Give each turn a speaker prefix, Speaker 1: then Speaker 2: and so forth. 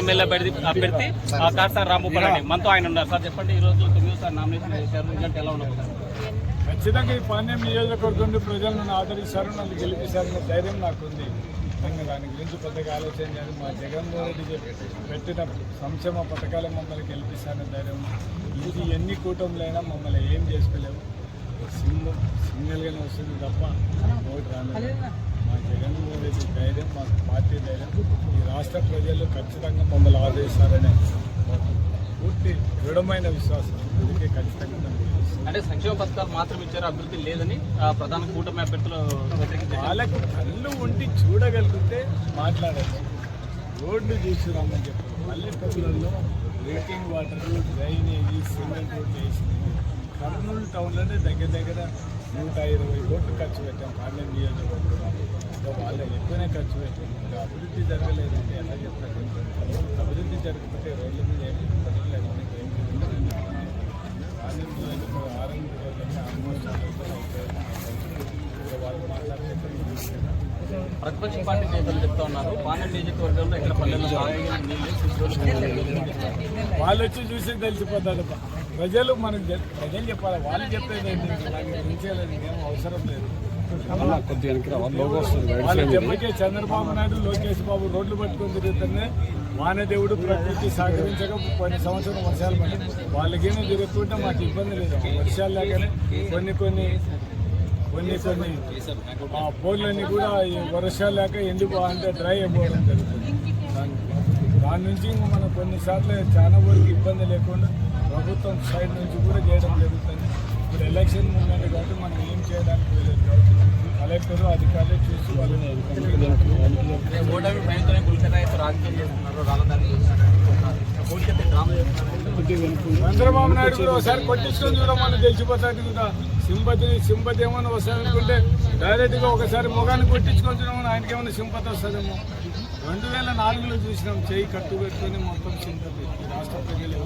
Speaker 1: MLA అభ్యర్థి కాసాని రాంభూపాల్ రెడ్డి మనతో ఆయన ఉన్నారు. సార్ చెప్పండి, ఈ రోజు 9 నామినేషన్ చేశారు, రిజల్ట్ ఎలా ఉండబోతుంది?
Speaker 2: ఖచ్చితంగా ఈ పాణ్యం నియోజకవర్గం నుండి ప్రజలు నన్ను ఆదరిస్తారు, నన్ను గెలిపిస్తారనే ధైర్యం నాకుంది. దాని గురించి పెద్దగా ఆలోచన చేయాలి. మా జగన్మోహన్ రెడ్డి పెట్టిన సంక్షేమ పథకాలే మమ్మల్ని గెలిపిస్తారనే ధైర్యం. ఇది ఎన్ని కూటములైనా మమ్మల్ని ఏం చేసుకోలేవు. సింగిల్గానే వస్తుంది తప్ప ఓటు రాలేదు. మా జగన్మోహన్ రెడ్డి ధైర్యం, మా పార్టీ ధైర్యం, ఈ రాష్ట్ర ప్రజలు ఖచ్చితంగా మమ్మల్ని ఆదరిస్తారనే పూర్తి దృఢమైన విశ్వాసం. అందుకే ఖచ్చితంగా
Speaker 1: అంటే సంక్షేమ పథకాలు మాత్రం ఇచ్చారు, అభివృద్ధి లేదని ప్రధాన కూటమి అభ్యర్థులు
Speaker 2: వాళ్ళకు కళ్ళు ఉండి చూడగలిగితే మాట్లాడాలి. రోడ్లు చూస్తున్నామని చెప్పారు. పల్లెటూళ్ళల్లో డ్రింకింగ్ వాటర్, డ్రైనేజీ, సిమెంట్ రోడ్లు వేసింది. కర్నూలు టౌన్లోనే దగ్గర 120 కోట్లు ఖర్చు పెట్టాం పాండ్యం నియోజకవర్గంలో. వాళ్ళు ఎక్కువనే ఖర్చు పెట్టాం. అభివృద్ధి జరగలేదంటే ఎలా చెప్తారు? అభివృద్ధి జరగకపోతే రోడ్ల మీద ఏమి పనులు లేకుండా ఏం పాండ్యం నియోజకవర్గం ఆరంభ ఆల్మోస్ట్ వాళ్ళు మాట్లాడితే
Speaker 1: ప్రతిపక్ష పార్టీ నేతలు చెప్తా ఉన్నారు, పాండ్యం నియోజకవర్గంలో ఇక్కడ పల్లెల్లో
Speaker 2: వాళ్ళు వచ్చి చూసి తెలిసిపోతారు. ప్రజలు మనకు ప్రజలు చెప్పాలి, వాళ్ళు చెప్పేది గురించేది ఏం అవసరం లేదు. వాళ్ళు చెప్పకే చంద్రబాబు నాయుడు, లోకేష్ బాబు రోడ్లు పట్టుకొని తిరుగుతూనే వానదేవుడు ప్రకృతి సహకరించక కొన్ని సంవత్సరం వర్షాలు పడి వాళ్ళకేమో తిరుగుతుంటే మాకు ఇబ్బంది లేదు. వర్షాలు లేకనే కొన్ని బోర్లన్నీ కూడా వర్షాలు లేక ఎండిపోవాలంటే డ్రై అయిపోవడం జరుగుతుంది. దాని నుంచి మనం కొన్నిసార్లు చాలా వరకు ఇబ్బంది లేకుండా ప్రభుత్వం సైడ్ నుంచి కూడా చేయడం జరుగుతుంది. ఇప్పుడు ఎలక్షన్ మూమెంట్ కాబట్టి మనం ఏం చేయడానికి వెళ్ళలేదు కాబట్టి కలెక్టరు అధికారులు చూసి వాళ్ళని చంద్రబాబు నాయుడు కూడా ఒకసారి కొట్టించుకొని చూడమని తెలిసిపోతాడు కదా. సింపతి ఏమన్నా వస్తుంది అనుకుంటే డైరెక్ట్గా ఒకసారి ముఖాన్ని కొట్టించుకొని చూడమని ఆయనకి ఏమైనా సింపతి వస్తుందేమో. 2004లో చూసినాం, చేయి కట్టు పెట్టుకొని మొత్తం సింపతి రాష్ట్ర ప్రజలు